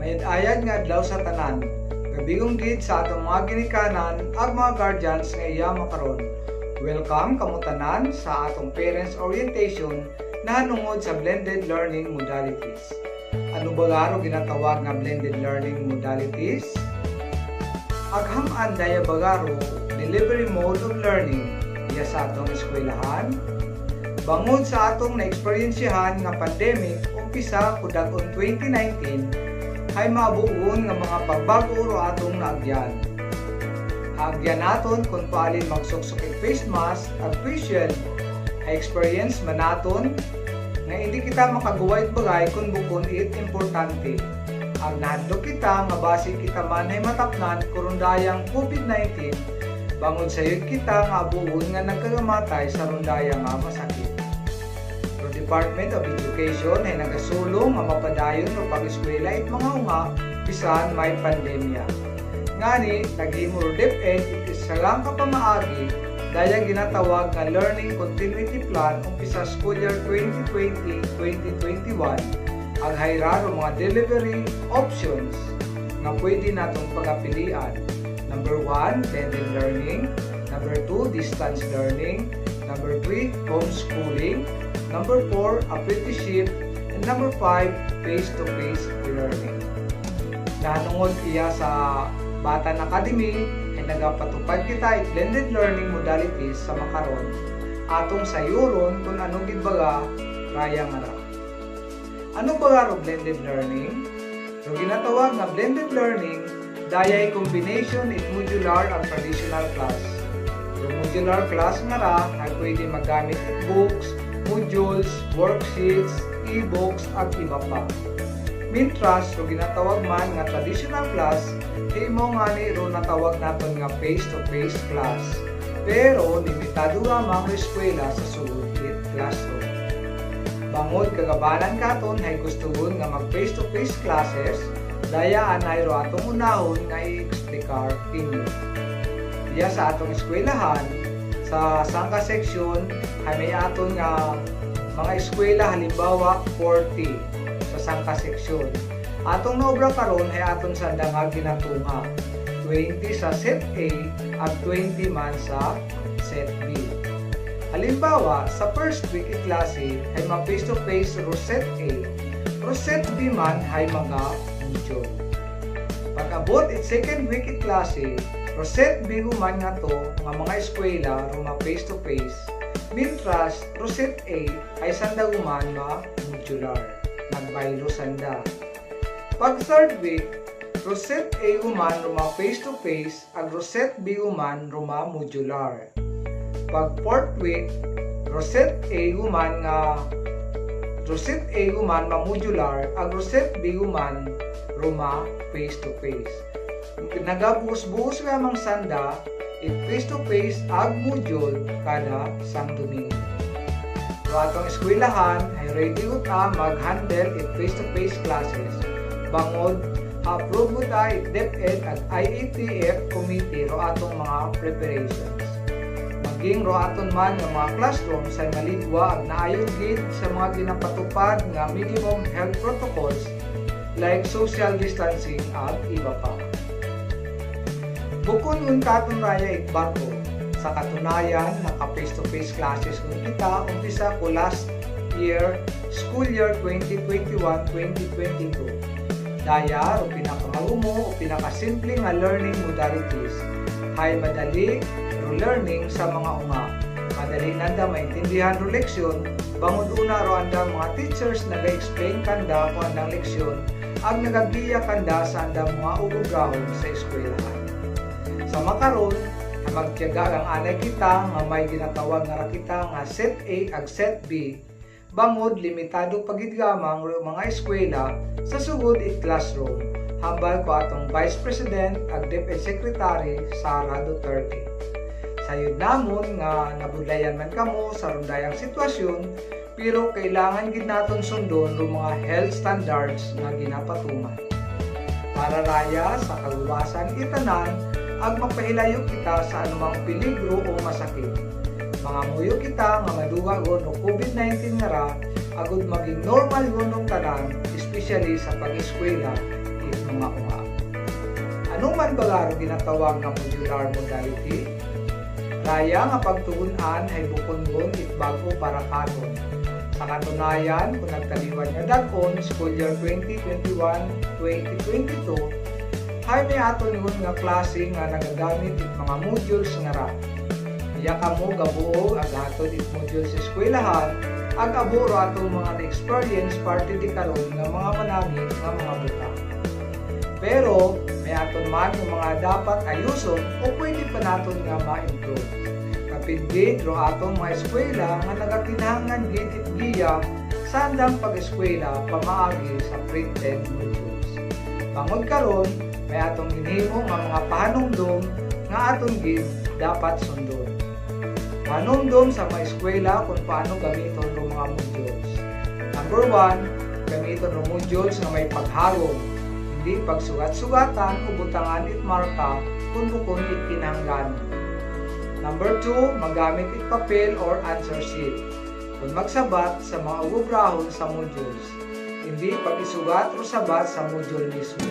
Mayad-ayad nga adlaw sa tanan. Gabigong gid sa atong mga ginikanan ag mga guardians nga iya makaron. Welcome kamo tanan sa atong parents orientation na hanungod sa blended learning modalities. Ano ba garo ginatawag nga blended learning modalities? Agham-an daya bagaro delivery mode of learning iya sa atong eskwelahan. Bangod sa atong na-experiensyahan nga pandemic umpisa kudag-on 2019 ay mabuon nga mga pagbago ro atong naagyan. Haagyan naton kung paalin magsuksok og face mask at face shield. Experience man naton nga hindi kita makaguway bagay kung bukon it importante. Ang nahadlok kita nga base kita man ay matapnan kurundayang COVID-19 bangod sa yun kita nga abuon nga nagkagamatay sa rundayang nga masakit. Department of Education ay nagasulong nga mapadayon o pag-eskwela it mga unga bisan may pandemya. Ngani, naghimo DepEd it isa lang kapamaagi dayang ginatawag nga Learning Continuity Plan umpisa school year 2020-2021 ang hayra o mga delivery options nga pwede natong pagapilian. Number 1, blended learning. Number 2, distance learning. Number 3, homeschooling. Number 4, apprenticeship. And number 5, face-to-face learning. Nanungod iya sa Batan Academy ay nagapatupad kita it blended learning modalities sa makaron atong sayuron kung anong gidbaga raya nga ra. Ano ba ro blended learning? So ginatawag nga blended learning dayay combination it modular ang traditional class. Yung modular class nga ra ay pwede magamit it books, modules, worksheets, e-books, at iba pa. Mintras, so ginatawag man nga traditional class, himo nga ni ro natawag naton nga face-to-face class. Pero, limitado lamang ang eskwela sa sulod classroom. Bangod kagabanan katon ay gustuhon nga mag face-to-face classes, dayaan ay ro atong unahon nga i-explikar inyo. Diya sa atong eskwelahan, sa sangka section ay may aton nga mga eskwela halimbawa 40 sa sangka section. Atong naobra karon ay aton sanda nga ginatunga 20 sa set A at 20 man sa set B. Halimbawa, sa first week klase ay mag face to face ro set A, ro set B man ay mga module. Pag-abot it second week klase Roset bigo man nga to nga mga eskwela ruma face to face. Mintras Roset A ay sanda guman nga modular. Nagbaylo sanda. Pag third week, Roset A guman ruma face to face ag Roset B guman ruma modular. Pag fourth week, Roset A guman ma modular ag Roset B guman ruma face to face. Nagabuhos-buhos lamang sanda it face-to-face ag module kada sang Domingo. So atong eskwelahan ay ready uta mag-handle it face-to-face classes. Bangod approve uta it DepEd at IETF committee ro atong mga preparations. Maging ro aton man nga mga classroom sa maligwa ag naayon gid sa mga ginapatupad nga minimum health protocols like social distancing ag iba pa. Bukod nun katong raya itbato, sa katunayan, naka face-to-face classes kung kita, umpisa ko last year, school year 2021-2022. Daya, o pinakamagumo, o pinakasimple nga learning modalities, ay madali ro learning sa mga unga. Madali nanda maintindihan ro leksyon, bangod una ro anda mga teachers naga-explain kanda kung andang leksyon, ag nagagiya kanda sa anda mga ugugahon sa eskwelahan. Sa makaron, magtiyaga ang anay kita nga may ginatawag nga kita nga set A ag set B. Bangod limitado pagidgamang mga eskwela sa sugod it classroom. Hambal ko atong Vice President ag DepEd Secretary Sara Duterte. Sayod namon nga nabudlayan man kamo sa rundayang sitwasyon, pero kailangan gid naton sundon ro mga health standards nga ginapatuman. Para raya sa kaluwasan itanan ag magpahilayo kita sa anumang peligro o masakit. Mga muyo kita nga maduga gon og COVID-19 nga ra agud maging normal gon tanan, especially sa pag-eskwela, it mga unga. Ano man bagaro ginatawag nga modular modality? Raya nga pagtuunan ay bukongon it bago para kanon. Sa katunayan, kung nagtaliwan nga dakon, school year 2021-2022, ay may ato niyon nga klase nga nagagamit it mga modules nga ra. Iya kamo gabuo ag hatod it modules sa eskwelahan, ag aburo atong mga na-experience parte di karon nga mga manamit nga mga buta. Pero may aton man yung mga dapat ayuson o pwede pa naton nga ma-improve. Kapit ro atong mga eskwela nga nagakinahanglan gid it giya sa andang pag-eskwela pamaagi sa printed modules. Bangod karon may atong ginhimo nga mga pahanumdom nga aton gid dapat sundon. Panumdum sa mga eskwela kung paano gamiton ng mga modules. Number 1, gamiton ng modules na may pagharong, hindi pagsugat-sugatan o butangan it marka kung bukon it kinahanglan. Number 2, magamit it papel or answer sheet. Kung magsabat sa mga ugobrahon sa modules, hindi pag-isugat o sabat sa module mismo.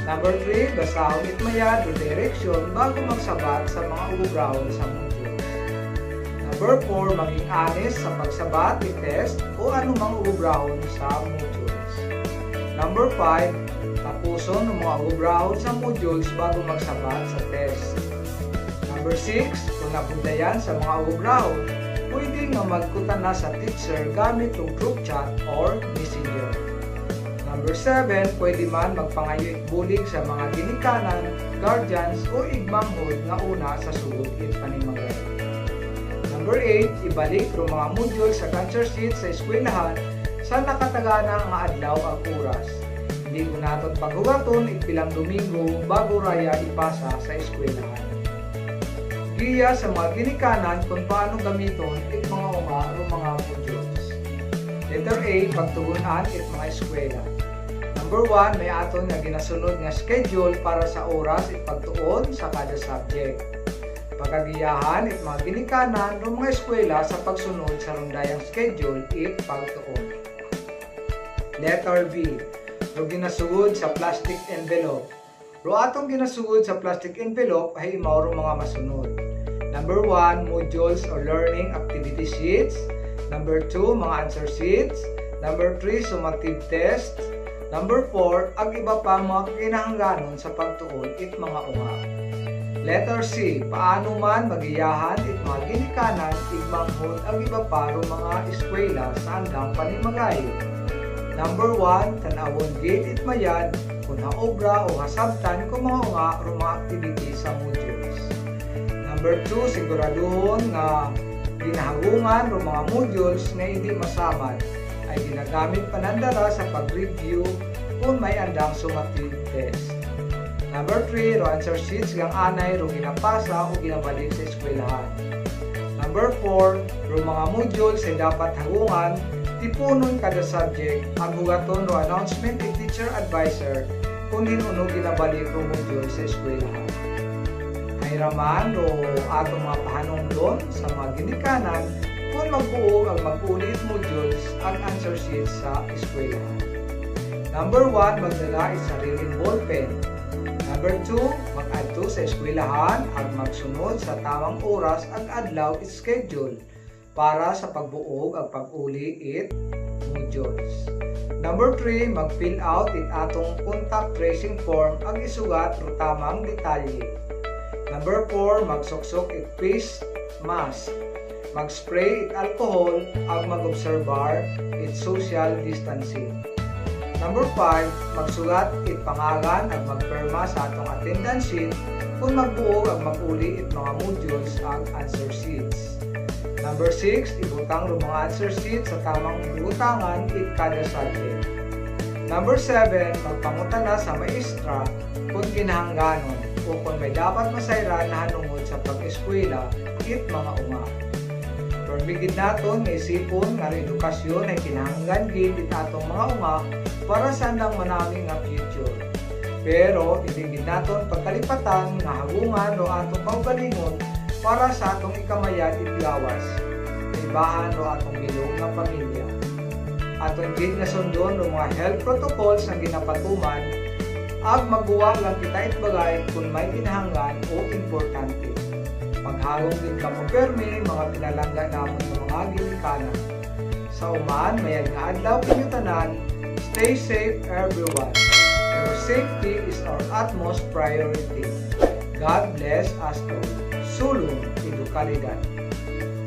Number 3, basahon it mayad o direction bago magsabat sa mga ugobrahon sa modules. Number 4, maging honest sa pagsabat, i-test o anumang ugobrahon sa modules. Number 5, tapuson ng mga ugobrahon sa modules bago magsabat sa test. Number 6, kung napundayan sa mga ugobrahon, pwede nga magkutan na sa teacher gamit ng group chat or messenger. Number 7, pwede man magpangayo bulig sa mga ginikanan, guardians o igmanghod nga una sa sugod it panimagay. Number 8, ibalik ang mga module sa answer sheet sa eskwelahan sa nakatagana nga adlaw ang oras. Hindi ko naton paghugaton ipilang Domingo bago raya ipasa sa eskwelahan. Giya sa mga ginikanan kung paano gamiton it mga unga o mga modules. Letter A, pagtugunan it mga eskwela. Number 1, may aton nga ginasunod nga schedule para sa oras it pagtuon sa kada subject. Pagagiyahan it mga ginikanan ng mga eskwela sa pagsunod sa rundayang schedule it pagtuon. Letter B, ro ginasugod sa plastic envelope. Ro atong ginasugod sa plastic envelope ay imaw mga masunod. Number 1, modules or learning activity sheets. Number 2, mga answer sheets. Number 3, summative tests. Number 4, ang iba pa mga kinahanglanon sa pagtuon it mga unga. Letter C, paano man magiyahan it mga ginikanan, igmanghod ang iba pa mga eskwela sa andang panimagay. Number 1, tanawon gate it mayad kung haobra o hasabtan kung mga unga o mga activity sa modules. Number 2, siguraduhon nga ginahagungan o mga modules na hindi masamad ay ginagamit panandara sa pag-review kung may andang summative test. Number 3, ro answer sheets gang anay ro ginapasa o ginabalik sa eskwelahan. Number 4, ro mga modules ay dapat hagungan, tipunon kada subject, ang hugaton ro announcement and teacher advisor kung hinuno ginabalik ro module sa eskwelahan. Hayraman ro atong mga pahanungdon sa mga ginikanan kung magbuo ang mag-ulit modules ang answer sheets sa eskwelahan. Number 1, magdala is sariling ballpen. Number 2, mag-adto sa eskwelahan at magsunod sa tamang oras ang adlaw schedule para sa pagbuog at pag-uli it modules. Number 3, mag-fill out it atong contact tracing form ang isugat ro tamang detalye. Number 4, magsuksok it face mask. Mag-spray it alcohol ag mag-observar it social distancing. Number 5, magsulat it pangalan at magperma sa atong attendance sheet kung magbuo ag mag-uli it mga modules ag answer sheets. Number 6, ibutang ro mga answer sheets sa tamang ibutangan it kada subject. Number 7, magpangutana sa maestra kung kinahanglanon o kung may dapat masayran na hanungod sa pag-eskwela it mga unga. Bigid naton nga isipon nga edukasyon ay kinahanglan gid it atong mga unga para sa andang manami nga future. Pero ibigid naton pagkalipatan nga hagungan o atong kaugalingon para sa atong ikamayan it gawas. Ibahan o atong bilog nga pamilya. Atong gid nga sundon o mga health protocols nga ginapatuman Ag magbuwag lang kita itbagay kung may kinahanglan o importante. Magharong din kamo permi mga pinalangga namon ng mga ginikanan. Sa uman, mayag nga adlaw kinyo tanan, stay safe everyone. Your safety is our utmost priority. God bless us all. Sulong Edukalidad.